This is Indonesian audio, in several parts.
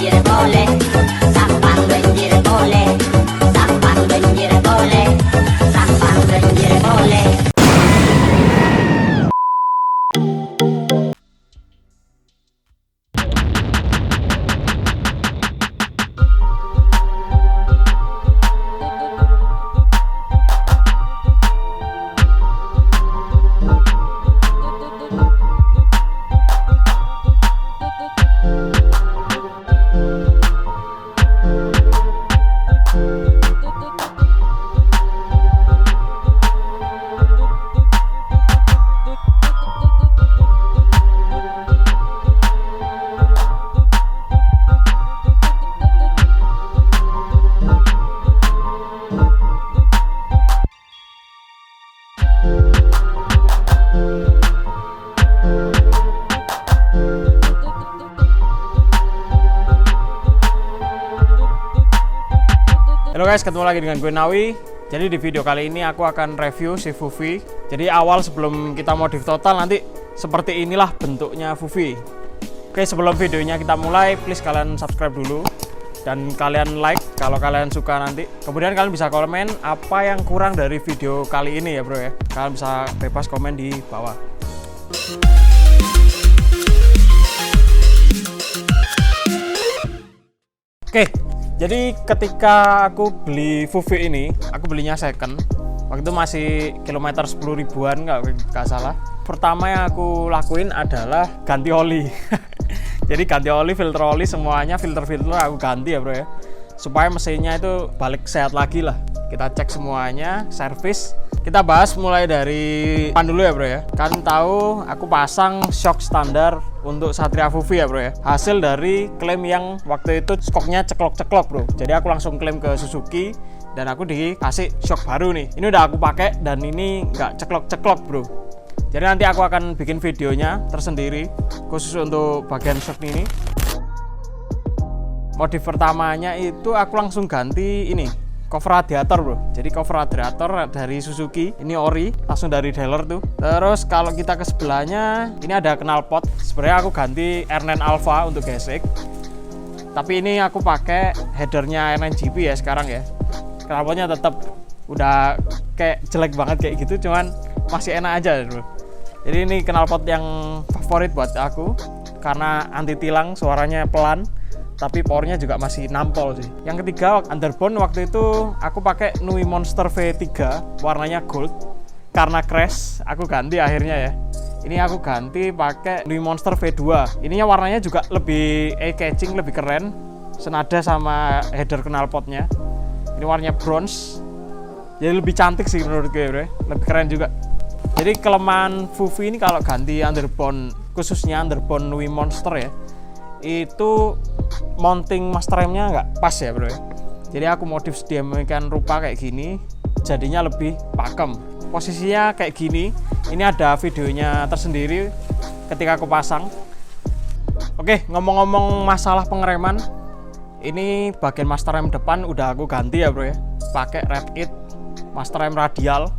banjir boleh, sampan banjir boleh, sampan banjir boleh, sampan banjir boleh. Halo guys, ketemu lagi dengan gue Nawi. Jadi di video kali ini aku akan review si Fufi. Jadi awal sebelum kita modif total nanti seperti inilah bentuknya Fufi. Oke, sebelum videonya kita mulai, please kalian subscribe dulu dan kalian like kalau kalian suka nanti. Kemudian kalian bisa komen apa yang kurang dari video kali ini ya bro ya. Kalian bisa bebas komen di bawah. Oke, jadi ketika aku beli Fufi ini, aku belinya second. Waktu itu masih kilometer 10 ribuan nggak salah. Pertama yang aku lakuin adalah ganti oli. Jadi ganti oli, filter oli, semuanya filter-filter aku ganti ya bro ya. Supaya mesinnya itu balik sehat lagi lah. Kita cek semuanya, servis. Kita bahas mulai dari depan dulu ya bro ya. Kalian tahu aku pasang shock standar untuk Satria Fufi ya bro ya. Hasil dari klaim yang waktu itu skoknya ceklok-ceklok bro. Jadi aku langsung klaim ke Suzuki dan aku dikasih shock baru nih. Ini udah aku pakai dan ini nggak ceklok-ceklok bro. Jadi nanti aku akan bikin videonya tersendiri khusus untuk bagian shock ini. Modif pertamanya itu aku langsung ganti ini, cover radiator bro. Jadi cover radiator dari Suzuki, ini ori, langsung dari dealer tuh. Terus kalau kita ke sebelahnya, ini ada knalpot. Sebenarnya aku ganti R9 Alpha untuk gesek. Tapi ini aku pakai headernya R9GP ya sekarang ya. Knalpotnya tetap udah kayak jelek banget kayak gitu, cuman masih enak aja bro. Jadi ini knalpot yang favorit buat aku karena anti tilang, suaranya pelan. Tapi powernya juga masih nampol sih. Yang ketiga, underbone waktu itu aku pakai Nui Monster V3 warnanya gold. Karena crash aku ganti akhirnya ya. Ini aku ganti pakai Nui Monster V2. Ininya warnanya juga lebih eye-catching, lebih keren, senada sama header knalpotnya. Ini warnanya bronze, jadi lebih cantik sih menurut gue bro. Lebih keren juga. Jadi kelemahan Fufi ini kalau ganti underbone, khususnya underbone Nui Monster ya, itu mounting master remnya nggak pas ya bro ya. Jadi aku modif sedemikian rupa kayak gini, jadinya lebih pakem. Posisinya kayak gini. Ini ada videonya tersendiri ketika aku pasang. Oke, ngomong-ngomong masalah pengereman, ini bagian master rem depan udah aku ganti ya bro ya, pakai Red It master rem radial.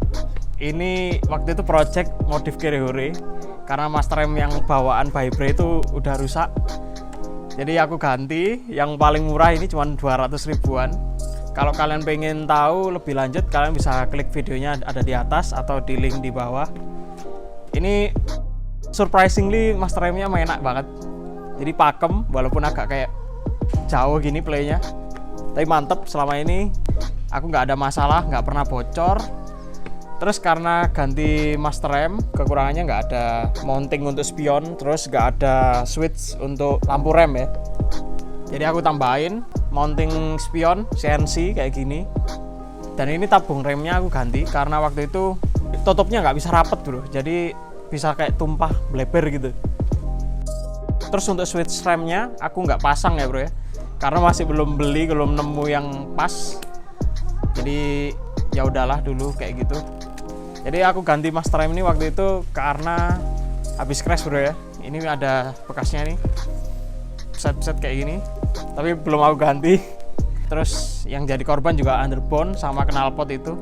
Ini waktu itu project modif Kirihore karena master rem yang bawaan Vibra itu udah rusak. Jadi aku ganti, yang paling murah ini cuma 200 ribuan. Kalau kalian pengen tahu lebih lanjut, kalian bisa klik videonya ada di atas atau di link di bawah. Ini surprisingly master remnya enak banget. Jadi pakem, walaupun agak kayak jauh gini playnya. Tapi mantep, selama ini aku nggak ada masalah, nggak pernah bocor. Terus karena ganti master rem, kekurangannya nggak ada mounting untuk spion, terus nggak ada switch untuk lampu rem ya. Jadi aku tambahin mounting spion CNC kayak gini. Dan ini tabung remnya aku ganti karena waktu itu tutupnya nggak bisa rapet bro, jadi bisa kayak tumpah bleber gitu. Terus untuk switch remnya aku nggak pasang ya bro ya, karena masih belum beli, belum nemu yang pas. Jadi ya udahlah dulu kayak gitu. Jadi aku ganti master rem ini waktu itu karena habis crash bro ya. Ini ada bekasnya nih, set kayak gini, tapi belum aku ganti. Terus yang jadi korban juga underbone sama knalpot itu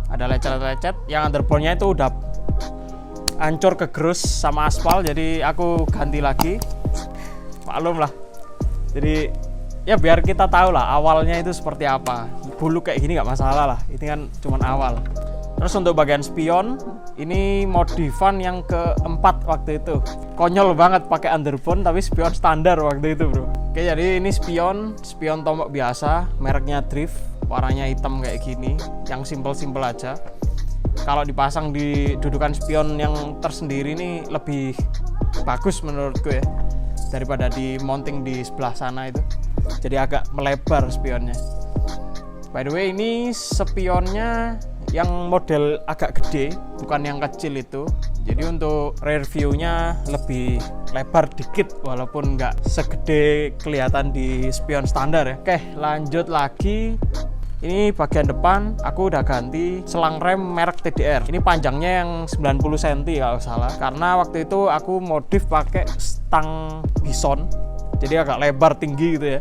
ada lecet-lecet. Yang underbone-nya itu udah hancur kegerus sama aspal, jadi aku ganti lagi. Maklum lah, Jadi ya biar kita tahu lah awalnya itu seperti apa. Bulu kayak gini nggak masalah lah, ini kan cuman awal. Terus untuk bagian spion, ini modifan yang keempat waktu itu. Konyol banget pakai underbone tapi spion standar waktu itu bro. Oke, jadi ini spion tombok biasa, mereknya Drift, warnanya hitam kayak gini, yang simple-simple aja. Kalau dipasang di dudukan spion yang tersendiri ini lebih bagus menurutku ya, daripada di mounting di sebelah sana itu. Jadi agak melebar spionnya. By the way, ini spionnya yang model agak gede, bukan yang kecil itu. Jadi untuk rear view-nya lebih lebar dikit, walaupun nggak segede kelihatan di spion standar ya. Oke, lanjut lagi. Ini bagian depan aku udah ganti selang rem merek TDR. Ini panjangnya yang 90 cm kalau salah. Karena waktu itu aku modif pakai stang bison. Jadi agak lebar tinggi gitu ya.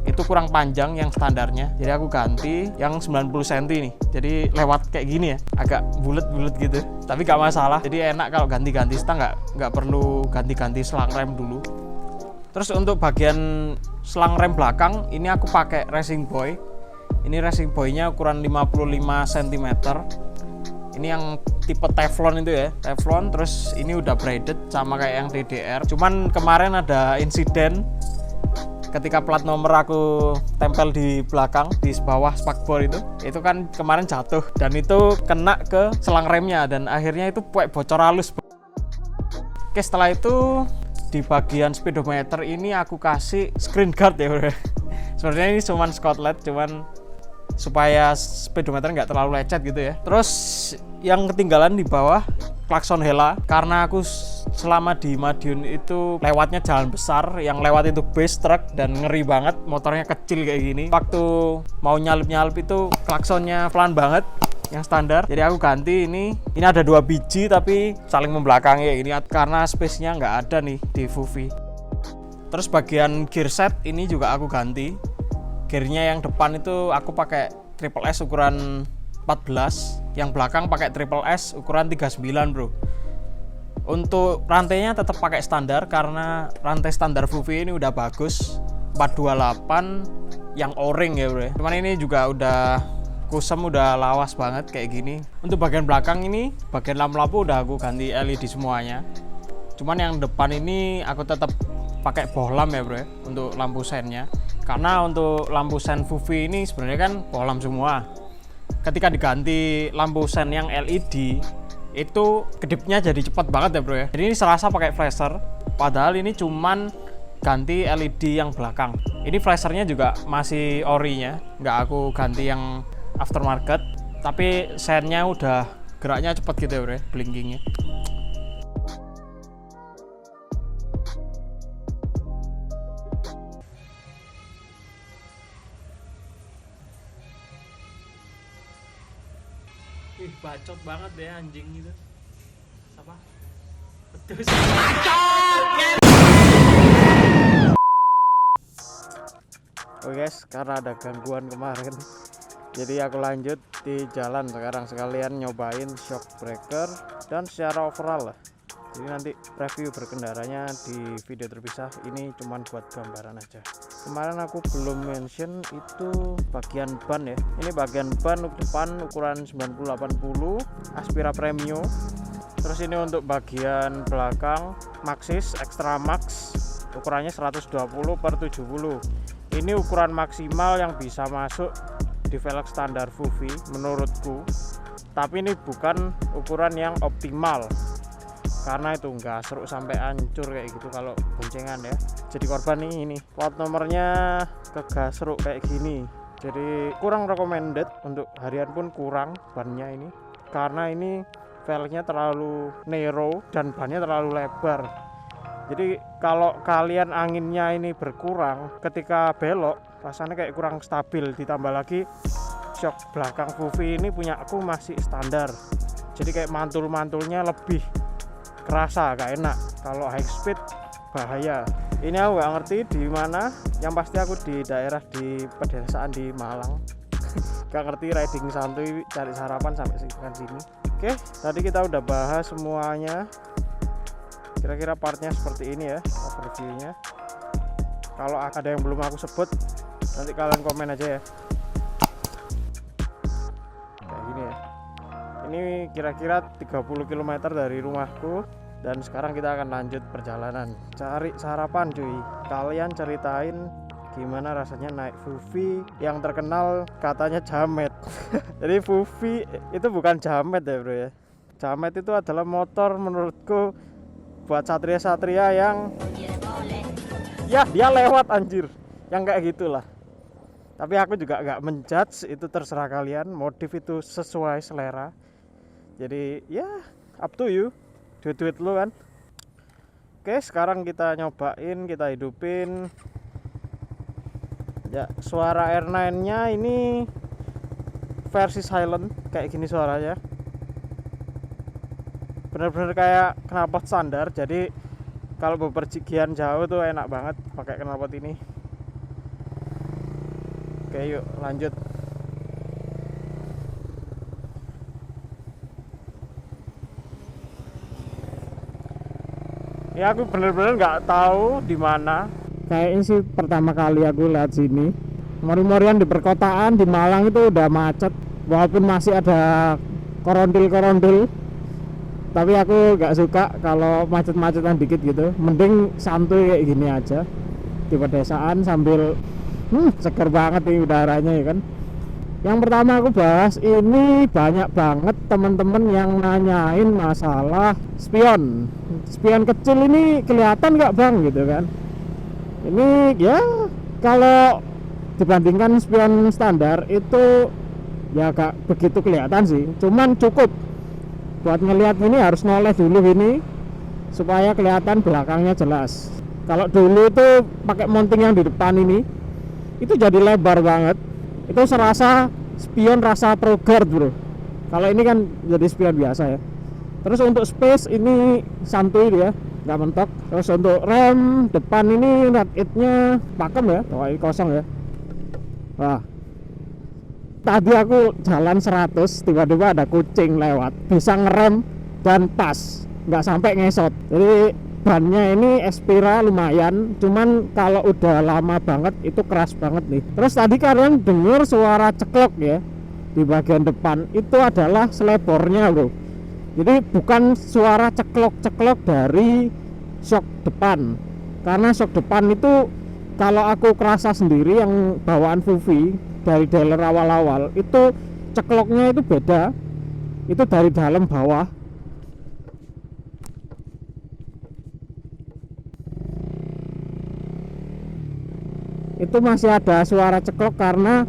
Itu kurang panjang yang standarnya. Jadi aku ganti yang 90 cm nih. Jadi lewat kayak gini ya, agak bulet-bulet gitu. Tapi gak masalah. Jadi enak kalau ganti-ganti stang, nggak perlu ganti-ganti selang rem dulu. Terus untuk bagian selang rem belakang ini aku pakai Racing Boy. Ini Racing Boy-nya ukuran 55 cm. Ini yang tipe Teflon itu ya, Teflon. Terus ini udah braided sama kayak yang TDR. Cuman kemarin ada insiden ketika plat nomor aku tempel di belakang, di bawah spakbor itu kan kemarin jatuh dan itu kena ke selang remnya dan akhirnya itu bocor halus. Oke, setelah itu di bagian speedometer ini aku kasih screen guard ya bro. Sebenarnya ini cuman Scotland, cuman supaya speedometer nggak terlalu lecet gitu ya. Terus yang ketinggalan di bawah klakson Hella, karena aku selama di Madiun itu lewatnya jalan besar, yang lewat itu bus truk dan ngeri banget, motornya kecil kayak gini. Waktu mau nyalip itu klaksonnya pelan banget yang standar. Jadi aku ganti ini ada 2 biji tapi saling membelakangi ya ini karena space-nya nggak ada nih di Fufi. Terus bagian gear set ini juga aku ganti. Gearnya yang depan itu aku pakai Triple S ukuran 14, yang belakang pakai Triple S ukuran 39 bro. Untuk rantainya tetap pakai standar karena rantai standar Fufi ini udah bagus, 428 yang o-ring ya bro. Cuman ini juga udah kusem, udah lawas banget kayak gini. Untuk bagian belakang ini, bagian lampu-lampu udah aku ganti LED semuanya. Cuman yang depan ini aku tetap pakai bohlam ya bro ya, untuk lampu sennya. Karena untuk lampu sen Fufi ini sebenarnya kan bohlam semua. Ketika diganti lampu sen yang LED itu kedipnya jadi cepat banget ya bro ya. Jadi ini serasa pakai flasher, padahal ini cuman ganti LED yang belakang. Ini flashernya juga masih orinya, nggak aku ganti yang aftermarket, tapi sennya udah geraknya cepet gitu ya bro ya, blinkingnya. Ih, bacot banget deh anjing gitu. Apa? Betul. Oke guys, karena ada gangguan kemarin, jadi aku lanjut di jalan sekarang, sekalian nyobain shock breaker dan secara overall lah. Jadi nanti review berkendaranya di video terpisah, ini cuman buat gambaran aja. Kemarin aku belum mention itu bagian ban ya. Ini bagian ban depan ukuran 9080 Aspira Premium. Terus ini untuk bagian belakang Maxxis Extra Max, ukurannya 120/70. Ini ukuran maksimal yang bisa masuk di velg standar Fufi menurutku. Tapi ini bukan ukuran yang optimal, karena itu nggak seru sampai hancur kayak gitu kalau boncengan ya. Jadi korban nih, ini plat nomornya kegasruk kayak gini, jadi kurang recommended. Untuk harian pun kurang bannya ini, karena ini velgnya terlalu narrow dan bannya terlalu lebar. Jadi kalau kalian anginnya ini berkurang ketika belok, rasanya kayak kurang stabil. Ditambah lagi shock belakang Fufi ini punya aku masih standar, jadi kayak mantul-mantulnya lebih kerasa, gak enak. Kalau high speed bahaya. Ini aku gak ngerti di mana, yang pasti aku di daerah di pedesaan di Malang. Gak ngerti, riding santuy cari sarapan sampai sekitar sini. Oke, tadi kita udah bahas semuanya. Kira-kira partnya seperti ini ya overviewnya. Kalau ada yang belum aku sebut, nanti kalian komen aja ya. Kayak gini ya. Ini kira-kira 30 km dari rumahku. Dan sekarang kita akan lanjut perjalanan. Cari sarapan cuy. Kalian ceritain gimana rasanya naik Fufi yang terkenal katanya jamet. Jadi Fufi itu bukan jamet ya bro ya. Jamet itu adalah motor menurutku buat satria-satria yang ya dia lewat anjir, yang kayak gitulah. Tapi aku juga nggak menjudge, itu terserah kalian, modif itu sesuai selera. Jadi ya up to you, duit-duit lu kan. Oke, sekarang kita nyobain, kita hidupin. Ya, suara R9 nya ini versi silent, kayak gini suaranya. Bener-bener kayak knalpot standar, jadi kalau bepergian jauh tuh enak banget pakai knalpot ini. Oke, yuk lanjut. Ya aku bener-bener nggak tahu di mana. Kayaknya sih pertama kali aku lihat sini. Mori-morian di perkotaan di Malang itu udah macet, walaupun masih ada korondil-korondil. Tapi aku nggak suka kalau macet-macetan dikit gitu. Mending santuy kayak gini aja di pedesaan sambil seger banget nih udaranya ya kan. Yang pertama aku bahas, ini banyak banget teman-teman yang nanyain masalah spion. Spion kecil ini kelihatan nggak bang gitu kan. Ini ya kalau dibandingkan spion standar itu ya gak begitu kelihatan sih. Cuman cukup buat ngelihat ini, harus noleh dulu ini supaya kelihatan belakangnya jelas. Kalau dulu itu pakai mounting yang di depan ini, itu jadi lebar banget. Itu serasa spion rasa Pro Guard bro. Kalau ini kan jadi spion biasa ya. Terus untuk space ini santuy dia, nggak mentok. Terus untuk rem depan ini nya pakem ya, ini kosong ya. Wah, tadi aku jalan 100, tiba-tiba ada kucing lewat, bisa ngerem dan pas, nggak sampai ngesot. Jadi bannya ini Espira lumayan, cuman kalau udah lama banget itu keras banget nih. Terus tadi kalian dengar suara ceklok ya di bagian depan, itu adalah selebornya bro. Jadi bukan suara ceklok-ceklok dari shock depan, karena shock depan itu kalau aku kerasa sendiri yang bawaan Fufi dari dealer awal-awal itu cekloknya itu beda, itu dari dalam bawah. Itu masih ada suara ceklok karena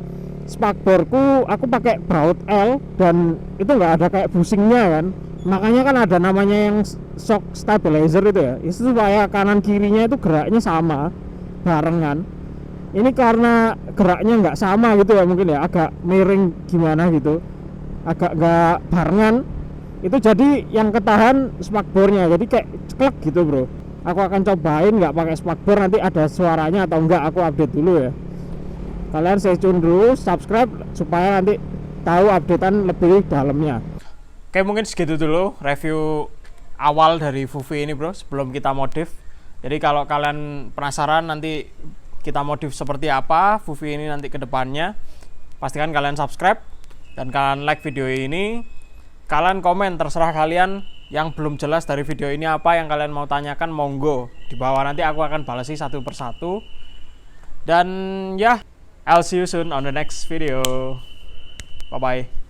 spakborku aku pakai baut L dan itu nggak ada kayak busingnya kan. Makanya kan ada namanya yang shock stabilizer itu ya, itu supaya kanan kirinya itu geraknya sama barengan. Ini karena geraknya nggak sama gitu ya, mungkin ya agak miring gimana gitu, agak nggak barengan, itu jadi yang ketahan spakbornya, jadi kayak ceklek gitu bro. Aku akan cobain nggak pakai spakbor, nanti ada suaranya atau enggak aku update dulu ya. Kalian stay tune dulu, subscribe supaya nanti tahu updatean lebih dalamnya. Oke, mungkin segitu dulu review awal dari Fufi ini bro, sebelum kita modif. Jadi kalau kalian penasaran nanti kita modif seperti apa Fufi ini nanti ke depannya, pastikan kalian subscribe dan kalian like video ini. Kalian komen, terserah kalian yang belum jelas dari video ini apa yang kalian mau tanyakan, monggo di bawah, nanti aku akan balasi satu persatu. Dan ya, I'll see you soon on the next video. Bye bye.